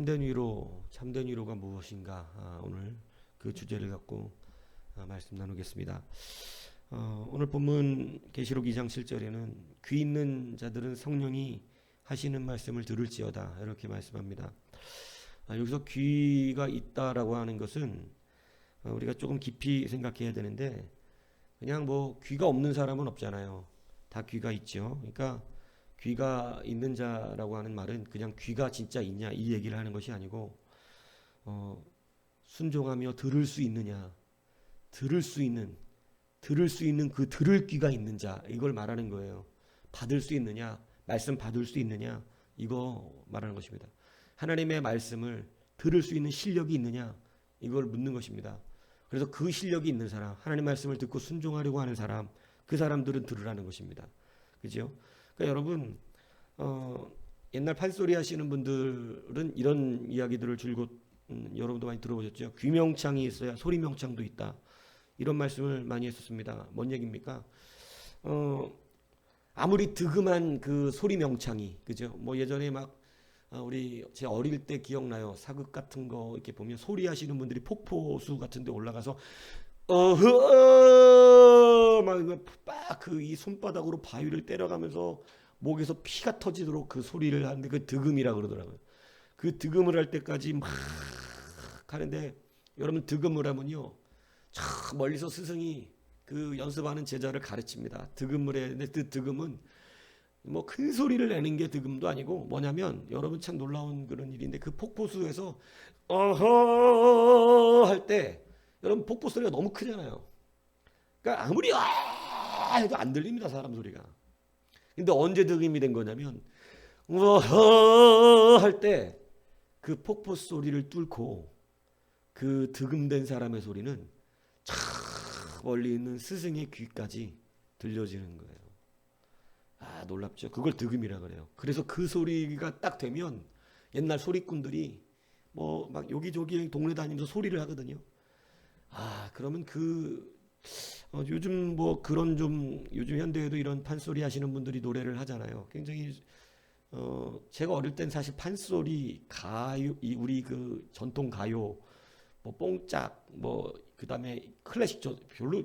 참된 위로, 참된 위로가 무엇인가? 오늘 그 주제를 갖고 말씀 나누겠습니다. 오늘 본문 계시록 2장 7절에는 귀 있는 자들은 성령이 하시는 말씀을 들을지어다 이렇게 말씀합니다. 여기서 귀가 있다라고 하는 것은 우리가 조금 깊이 생각해야 되는데, 그냥 뭐 귀가 없는 사람은 없잖아요. 다 귀가 있죠. 그러니까 귀가 있는 자라고 하는 말은 그냥 귀가 진짜 있냐 이 얘기를 하는 것이 아니고, 순종하며 들을 수 있느냐, 들을 수 있는 그 들을 귀가 있는 자, 이걸 말하는 거예요. 받을 수 있느냐, 말씀 받을 수 있느냐, 이거 말하는 것입니다. 하나님의 말씀을 들을 수 있는 실력이 있느냐, 이걸 묻는 것입니다. 그래서 그 실력이 있는 사람, 하나님 말씀을 듣고 순종하려고 하는 사람, 그 사람들은 들으라는 것입니다. 그죠? 그러니까 여러분, 옛날 판소리 하시는 분들은 이런 이야기들을 줄곧 여러분도 많이 들어보셨죠? 귀명창이 있어야 소리명창도 있다, 이런 말씀을 많이 했었습니다. 뭔 얘기입니까? 아무리 득음한 그 소리명창이, 그죠? 뭐 예전에 막 우리 제 어릴 때 기억나요. 사극 같은 거 이렇게 보면 소리 하시는 분들이 폭포수 같은 데 올라가서 막 그 이 손바닥으로 바위를 때려가면서 목에서 피가 터지도록 그 소리를 하는데, 그 득음이라 그러더라고요. 그 득음을 할 때까지 막 하는데, 여러분 득음을 하면요, 저 멀리서 스승이 그 연습하는 제자를 가르칩니다. 득음을 해야 되는데, 그 득음은 뭐 큰 소리를 내는 게 득음도 아니고, 뭐냐면 여러분 참 놀라운 그런 일인데, 그 폭포수에서 어허 할 때 여러분 폭포 소리가 너무 크잖아요. 그러니까 아무리 해도 안 들립니다, 사람 소리가. 근데 언제 득음이 된 거냐면, 어허 할 때 그 폭포 소리를 뚫고 그 득음된 사람의 소리는 저 멀리 있는 스승의 귀까지 들려지는 거예요. 놀랍죠. 그걸 득음이라 그래요. 그래서 그 소리가 딱 되면 옛날 소리꾼들이 뭐 막 여기저기 동네 다니면서 소리를 하거든요. 그러면 요즘 뭐 그런 좀, 요즘 현대에도 이런 판소리 하시는 분들이 노래를 하잖아요. 굉장히 제가 어릴 땐 사실 판소리, 가요, 우리 그 전통 가요, 뭐 뽕짝, 뭐 그다음에 클래식, 저 별로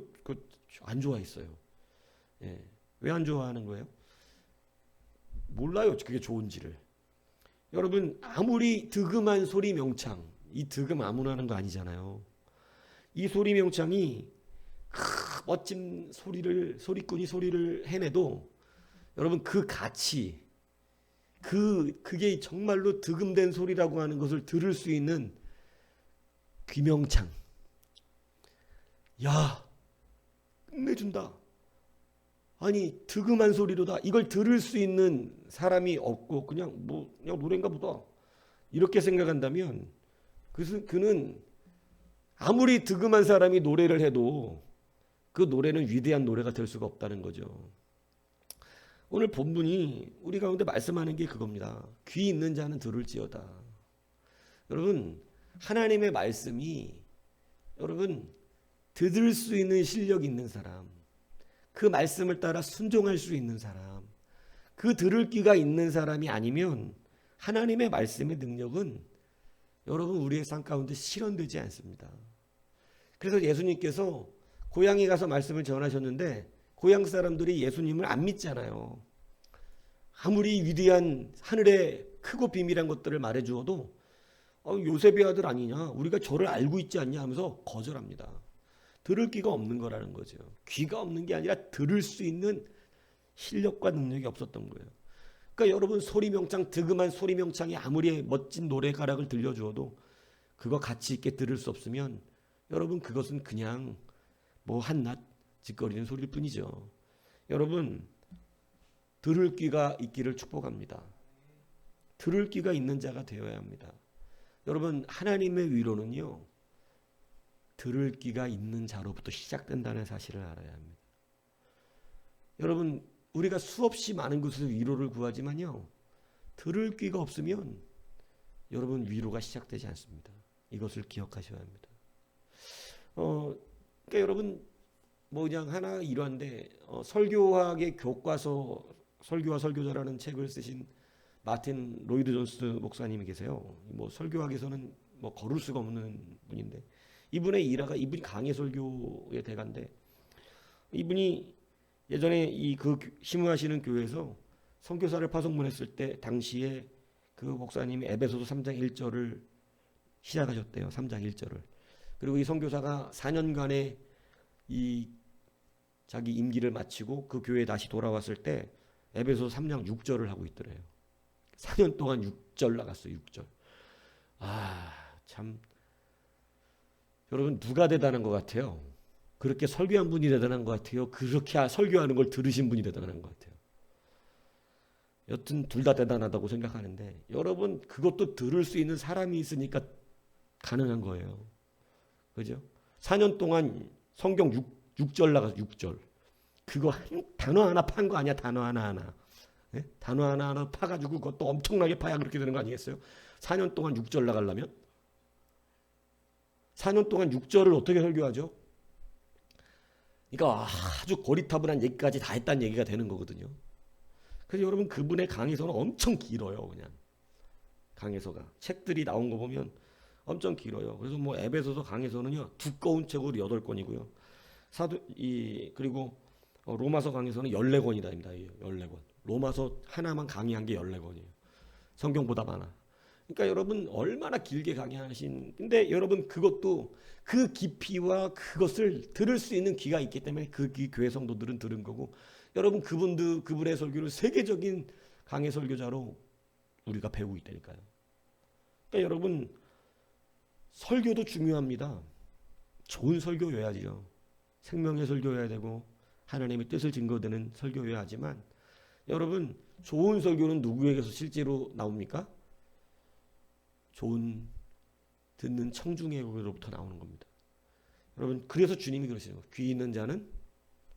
안 좋아했어요. 예. 왜 안 좋아하는 거예요? 몰라요, 그게 좋은지를. 여러분, 아무리 득음한 소리 명창, 이 득음 아무나 하는 거 아니잖아요. 이 소리 명창이 멋진 소리꾼이 소리를 해내도, 여러분 그 가치, 그게 정말로 득음된 소리라고 하는 것을 들을 수 있는 귀명창, 야, 끝내준다. 아니 득음한 소리로다, 이걸 들을 수 있는 사람이 없고 그냥 노래인가 보다 이렇게 생각한다면, 그는 아무리 득음한 사람이 노래를 해도 그 노래는 위대한 노래가 될 수가 없다는 거죠. 오늘 본문이 우리 가운데 말씀하는 게 그겁니다. 귀 있는 자는 들을지어다. 여러분, 하나님의 말씀이, 여러분 들을 수 있는 실력 있는 사람, 그 말씀을 따라 순종할 수 있는 사람, 그 들을 귀가 있는 사람이 아니면 하나님의 말씀의 능력은 여러분 우리의 삶 가운데 실현되지 않습니다. 그래서 예수님께서 고향에 가서 말씀을 전하셨는데, 고향 사람들이 예수님을 안 믿잖아요. 아무리 위대한 하늘의 크고 비밀한 것들을 말해주어도 요셉의 아들 아니냐, 우리가 저를 알고 있지 않냐 하면서 거절합니다. 들을 귀가 없는 거라는 거죠. 귀가 없는 게 아니라 들을 수 있는 실력과 능력이 없었던 거예요. 그러니까 여러분, 소리명창, 득음한 소리명창이 아무리 멋진 노래가락을 들려주어도 그거 가치 있게 들을 수 없으면, 여러분 그것은 그냥 뭐 한낱 짓거리는 소리일 뿐이죠. 여러분, 들을 귀가 있기를 축복합니다. 들을 귀가 있는 자가 되어야 합니다. 여러분, 하나님의 위로는요, 들을 귀가 있는 자로부터 시작된다는 사실을 알아야 합니다. 여러분, 우리가 수없이 많은 곳에서 위로를 구하지만요, 들을 귀가 없으면 여러분 위로가 시작되지 않습니다. 이것을 기억하셔야 합니다. 그러니까 여러분, 뭐 그냥 하나 이러한데, 설교학의 교과서, 설교와 설교자라는 책을 쓰신 마틴 로이드 존스 목사님이 계세요. 뭐 설교학에서는 뭐 거를 수가 없는 분인데 이분의 일화가 이분이 강해 설교의 대가인데 이분이 예전에 이 그 심우하시는 교회에서 선교사를 파송문했을 때 당시에 그 목사님이 에베소서 3장 1절을 시작하셨대요. 3장 1절을. 그리고 이 선교사가 4년간의 이 자기 임기를 마치고 그 교회에 다시 돌아왔을 때 에베소서 3장 6절을 하고 있더래요. 4년 동안 6절 나갔어요. 6절. 참 여러분 누가 대단한 것 같아요? 그렇게 설교한 분이 대단한 것 같아요? 그렇게 설교하는 걸 들으신 분이 대단한 것 같아요? 여튼 둘 다 대단하다고 생각하는데 여러분 그것도 들을 수 있는 사람이 있으니까 가능한 거예요. 그죠? 4년 동안 성경 6절 나가서 6절. 그거 한 단어 하나 판 거 아니야? 단어 하나하나. 네? 단어 하나하나 파가지고 그것도 엄청나게 파야 그렇게 되는 거 아니겠어요? 4년 동안 6절 나가려면? 4년 동안 6절을 어떻게 설교하죠? 그러니까 아주 고리타분한 얘기까지 다 했다는 얘기가 되는 거거든요. 그래서 여러분 그분의 강의서는 엄청 길어요. 그냥 강의서가. 책들이 나온 거 보면 엄청 길어요. 그래서 뭐 에베소서 강의서는요. 두꺼운 책으로 8권이고요. 그리고 로마서 강의서는 14권이다. 14권. 로마서 하나만 강의한 게 14권이에요. 성경보다 많아. 그러니까 여러분 얼마나 길게 강의하신 근데 여러분 그것도 그 깊이와 그것을 들을 수 있는 귀가 있기 때문에 그 교회 성도들은 들은 거고 여러분 그분의 설교를 세계적인 강해 설교자로 우리가 배우고 있다니까요. 그러니까 여러분 설교도 중요합니다. 좋은 설교여야지요. 생명의 설교여야 되고 하나님의 뜻을 증거되는 설교여야 하지만 여러분 좋은 설교는 누구에게서 실제로 나옵니까? 좋은 듣는 청중에게로부터 나오는 겁니다. 여러분 그래서 주님이 그러시죠. 귀 있는 자는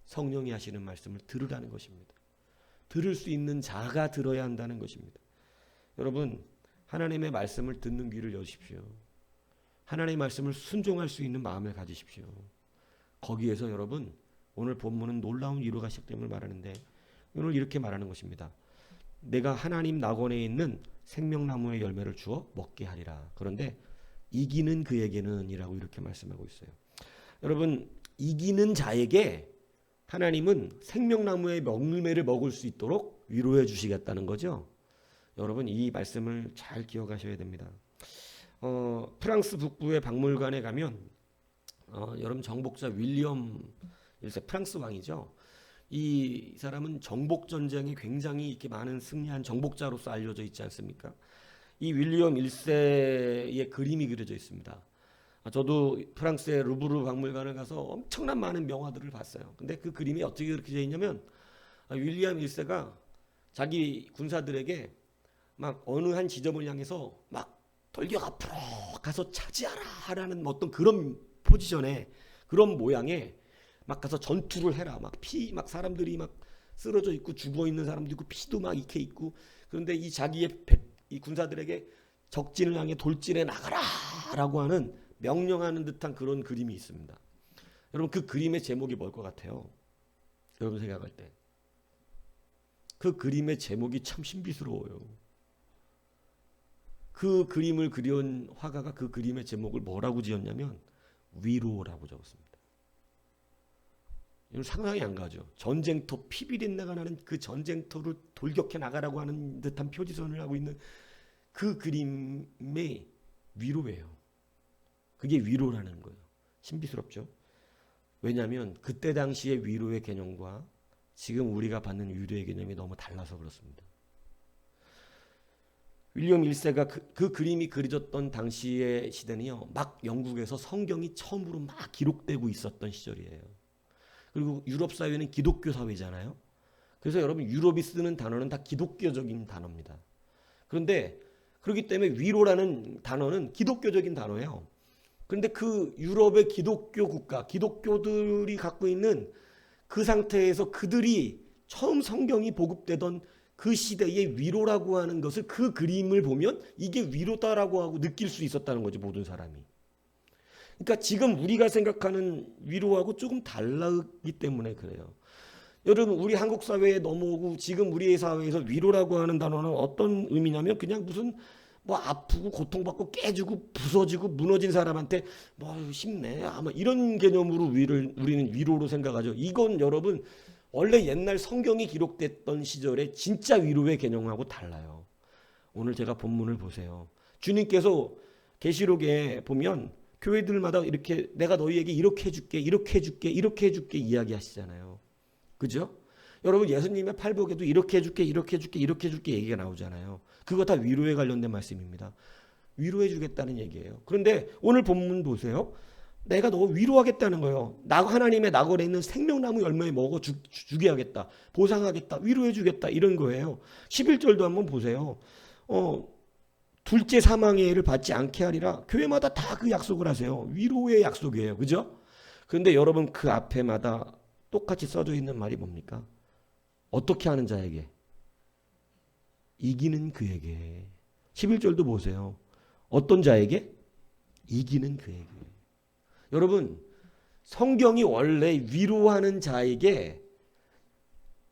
성령이 하시는 말씀을 들으라는 것입니다. 들을 수 있는 자가 들어야 한다는 것입니다. 여러분 하나님의 말씀을 듣는 귀를 여십시오. 하나님의 말씀을 순종할 수 있는 마음을 가지십시오. 거기에서 여러분 오늘 본문은 놀라운 위로가 시작됨을 말하는데 오늘 이렇게 말하는 것입니다. 내가 하나님 낙원에 있는 생명나무의 열매를 주어 먹게 하리라. 그런데 이기는 그에게는 이라고 이렇게 말씀하고 있어요. 여러분 이기는 자에게 하나님은 생명나무의 열매를 먹을 수 있도록 위로해 주시겠다는 거죠. 여러분 이 말씀을 잘 기억하셔야 됩니다. 프랑스 북부의 박물관에 가면 여러분 정복자 윌리엄 1세 프랑스 왕이죠. 이 사람은 정복 전쟁에 굉장히 이렇게 많은 승리한 정복자로서 알려져 있지 않습니까? 이 윌리엄 1세의 그림이 그려져 있습니다. 저도 프랑스의 루브르 박물관을 가서 엄청난 많은 명화들을 봤어요. 근데 그 그림이 어떻게 그렇게 되어 있냐면 윌리엄 1세가 자기 군사들에게 막 어느 한 지점을 향해서 막 돌격 앞으로 가서 차지하라라는 어떤 그런 포지션에 그런 모양에 막 가서 전투를 해라. 막 사람들이 막 쓰러져 있고 죽어 있는 사람도 있고 피도 막 이렇게 있고 그런데 이 자기의 이 군사들에게 적진을 향해 돌진해 나가라라고 하는 명령하는 듯한 그런 그림이 있습니다. 여러분 그 그림의 제목이 뭘 것 같아요? 여러분 생각할 때 그 그림의 제목이 참 신비스러워요. 그 그림을 그려온 화가가 그 그림의 제목을 뭐라고 지었냐면 위로라고 적었습니다. 이건 상상이 안 가죠. 전쟁터 피비린내가 나는 그 전쟁터를 돌격해 나가라고 하는 듯한 표지선을 하고 있는 그 그림의 위로예요. 그게 위로라는 거예요. 신비스럽죠. 왜냐하면 그때 당시의 위로의 개념과 지금 우리가 받는 위로의 개념이 너무 달라서 그렇습니다. 윌리엄 1세가 그 그림이 그려졌던 당시의 시대는요. 막 영국에서 성경이 처음으로 막 기록되고 있었던 시절이에요. 그리고 유럽 사회는 기독교 사회잖아요. 그래서 여러분 유럽이 쓰는 단어는 다 기독교적인 단어입니다. 그런데 그렇기 때문에 위로라는 단어는 기독교적인 단어예요. 그런데 그 유럽의 기독교 국가, 기독교들이 갖고 있는 그 상태에서 그들이 처음 성경이 보급되던 그 시대의 위로라고 하는 것을 그 그림을 보면 이게 위로다라고 하고 느낄 수 있었다는 거죠. 모든 사람이. 그러니까 지금 우리가 생각하는 위로하고 조금 다르기 때문에 그래요. 여러분 우리 한국 사회에 넘어오고 지금 우리의 사회에서 위로라고 하는 단어는 어떤 의미냐면 그냥 무슨 뭐 아프고 고통받고 깨지고 부서지고 무너진 사람한테 뭐 힘내 아마 이런 개념으로 우리는 위로로 생각하죠. 이건 여러분 원래 옛날 성경이 기록됐던 시절에 진짜 위로의 개념하고 달라요. 오늘 제가 본문을 보세요. 주님께서 계시록에 보면 교회들마다 이렇게 내가 너희에게 이렇게 해줄게 이렇게 해줄게 이렇게 해줄게 이야기하시잖아요. 그죠? 여러분 예수님의 팔복에도 이렇게 해줄게 이렇게 해줄게 이렇게 해줄게 얘기가 나오잖아요. 그거 다 위로에 관련된 말씀입니다. 위로해 주겠다는 얘기예요. 그런데 오늘 본문 보세요. 내가 너 위로하겠다는 거예요. 하나님의 낙원에 있는 생명나무 열매 먹어 주게 하겠다. 보상하겠다. 위로해 주겠다. 이런 거예요. 11절도 한번 보세요. 둘째 사망의 해를 받지 않게 하리라. 교회마다 다 그 약속을 하세요. 위로의 약속이에요. 그죠? 그런데 여러분 그 앞에마다 똑같이 써져 있는 말이 뭡니까? 어떻게 하는 자에게? 이기는 그에게. 11절도 보세요. 어떤 자에게? 이기는 그에게. 여러분 성경이 원래 위로하는 자에게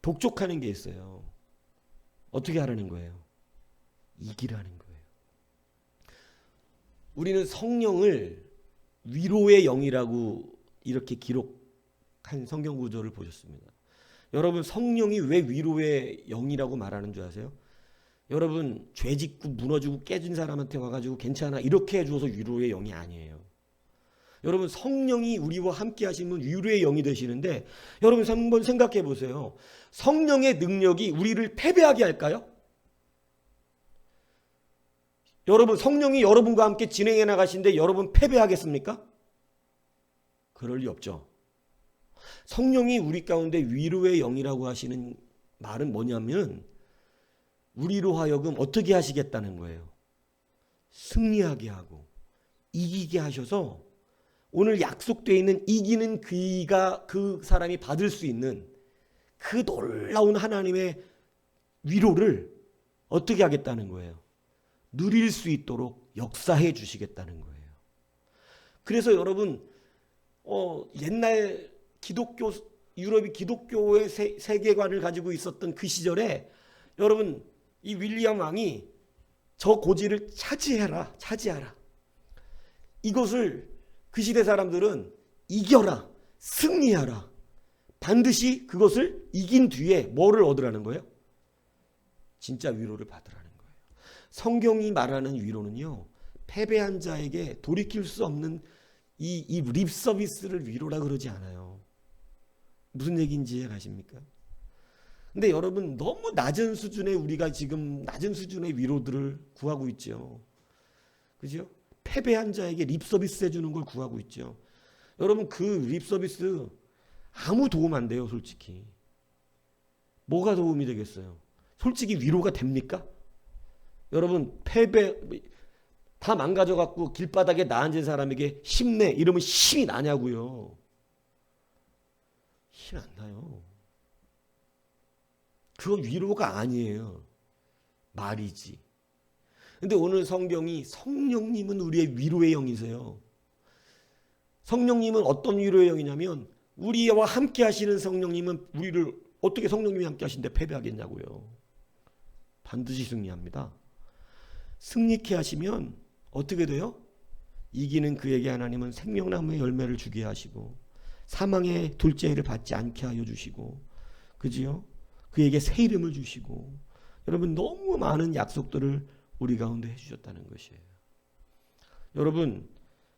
독촉하는 게 있어요. 어떻게 하라는 거예요? 이기라는 거예요. 우리는 성령을 위로의 영이라고 이렇게 기록한 성경 구조를 보셨습니다. 여러분 성령이 왜 위로의 영이라고 말하는 줄 아세요? 여러분 죄 짓고 무너지고 깨진 사람한테 와가지고 괜찮아 이렇게 해줘서 위로의 영이 아니에요. 여러분 성령이 우리와 함께 하시면 위로의 영이 되시는데 여러분 한번 생각해 보세요. 성령의 능력이 우리를 패배하게 할까요? 여러분 성령이 여러분과 함께 진행해 나가시는데 여러분 패배하겠습니까? 그럴 리 없죠. 성령이 우리 가운데 위로의 영이라고 하시는 말은 뭐냐면 우리로 하여금 어떻게 하시겠다는 거예요. 승리하게 하고 이기게 하셔서 오늘 약속되어 있는 이기는 그 사람이 받을 수 있는 그 놀라운 하나님의 위로를 어떻게 하겠다는 거예요. 누릴 수 있도록 역사해 주시겠다는 거예요. 그래서 여러분 옛날 유럽이 기독교의 세계관을 가지고 있었던 그 시절에 여러분 이 윌리엄 왕이 저 고지를 차지하라. 이것을 그 시대 사람들은 이겨라. 승리하라. 반드시 그것을 이긴 뒤에 뭐를 얻으라는 거예요? 진짜 위로를 받으라는 거예요. 성경이 말하는 위로는요. 패배한 자에게 돌이킬 수 없는 이 립 서비스를 위로라 그러지 않아요. 무슨 얘기인지 이해가십니까? 근데 여러분 너무 낮은 수준의 우리가 지금 낮은 수준의 위로들을 구하고 있죠. 그죠? 패배한 자에게 립 서비스 해주는 걸 구하고 있죠. 여러분 그 립 서비스 아무 도움 안 돼요, 솔직히. 뭐가 도움이 되겠어요? 솔직히 위로가 됩니까? 여러분 패배 다 망가져갖고 길바닥에 나앉은 사람에게 힘내 이러면 힘이 나냐고요. 힘 안 나요. 그건 위로가 아니에요. 말이지. 근데 오늘 성경이 성령님은 우리의 위로의 영이세요. 성령님은 어떤 위로의 영이냐면 우리와 함께 하시는 성령님은 우리를 어떻게 성령님이 함께 하시는데 패배하겠냐고요. 반드시 승리합니다. 승리케 하시면 어떻게 돼요? 이기는 그에게 하나님은 생명나무의 열매를 주게 하시고 사망의 둘째 해를 받지 않게 하여 주시고 그지요? 그에게 새 이름을 주시고 여러분 너무 많은 약속들을 우리 가운데 해주셨다는 것이에요. 여러분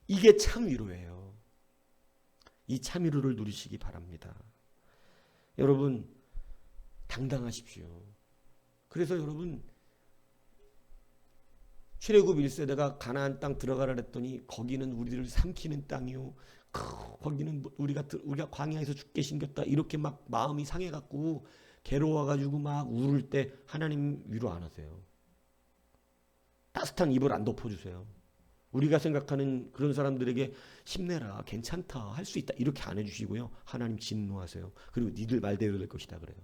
이게 참 위로예요. 이 참 위로를 누리시기 바랍니다. 여러분 당당하십시오. 그래서 여러분 출애굽 1세대가 가나안 땅 들어가라 그랬더니 거기는 우리를 삼키는 땅이요. 거기는 우리가 광야에서 죽게 생겼다. 이렇게 막 마음이 상해갖고 괴로워가지고 막 울을 때 하나님 위로 안 하세요. 따뜻한 입을 안 덮어주세요. 우리가 생각하는 그런 사람들에게 힘내라, 괜찮다, 할 수 있다 이렇게 안 해주시고요. 하나님 진노하세요. 그리고 니들 말대로 될 것이다 그래요.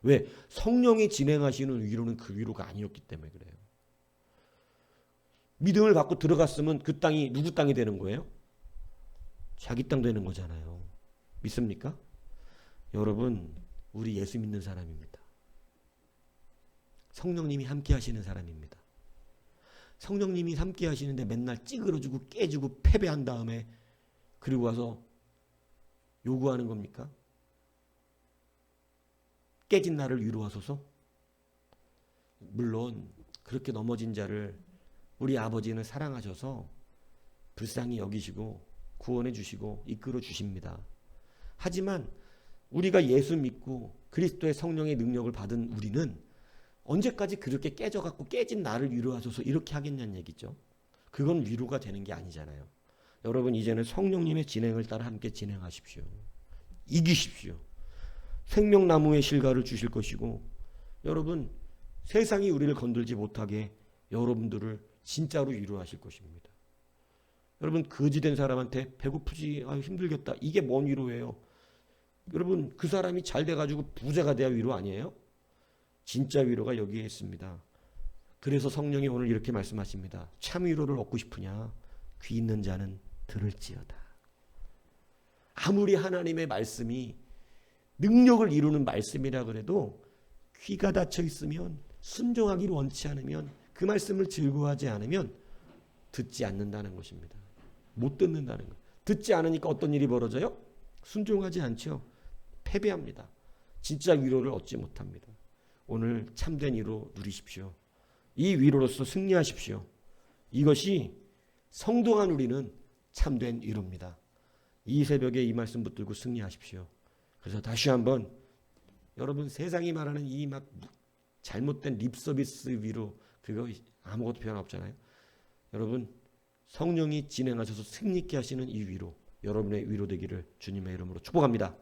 왜? 성령이 진행하시는 위로는 그 위로가 아니었기 때문에 그래요. 믿음을 받고 들어갔으면 그 땅이 누구 땅이 되는 거예요? 자기 땅 되는 거잖아요. 믿습니까? 여러분 우리 예수 믿는 사람입니다. 성령님이 함께 하시는 사람입니다. 성령님이 함께 하시는데 맨날 찌그러지고 깨지고 패배한 다음에 그리고 와서 요구하는 겁니까? 깨진 나를 위로하소서? 물론 그렇게 넘어진 자를 우리 아버지는 사랑하셔서 불쌍히 여기시고 구원해 주시고 이끌어 주십니다. 하지만 우리가 예수 믿고 그리스도의 성령의 능력을 받은 우리는 언제까지 그렇게 깨져갖고 깨진 나를 위로하소서 이렇게 하겠냐는 얘기죠. 그건 위로가 되는 게 아니잖아요. 여러분 이제는 성령님의 진행을 따라 함께 진행하십시오. 이기십시오. 생명나무의 실과를 주실 것이고 여러분 세상이 우리를 건들지 못하게 여러분들을 진짜로 위로하실 것입니다. 여러분 거지된 사람한테 배고프지 힘들겠다 이게 뭔 위로예요? 여러분 그 사람이 잘 돼가지고 부자가 돼야 위로 아니에요? 진짜 위로가 여기에 있습니다. 그래서 성령이 오늘 이렇게 말씀하십니다. 참 위로를 얻고 싶으냐? 귀 있는 자는 들을지어다. 아무리 하나님의 말씀이 능력을 이루는 말씀이라 그래도 귀가 닫혀 있으면 순종하기를 원치 않으면 그 말씀을 즐거워하지 않으면 듣지 않는다는 것입니다. 못 듣는다는 것. 듣지 않으니까 어떤 일이 벌어져요? 순종하지 않죠. 패배합니다. 진짜 위로를 얻지 못합니다. 오늘 참된 위로 누리십시오. 이 위로로서 승리하십시오. 이것이 성동한 우리는 참된 위로입니다. 이 새벽에 이 말씀 붙들고 승리하십시오. 그래서 다시 한번 여러분 세상이 말하는 이 막 잘못된 립서비스 위로 그거 아무것도 변화 없잖아요. 여러분 성령이 진행하셔서 승리있게 하시는 이 위로 여러분의 위로 되기를 주님의 이름으로 축복합니다.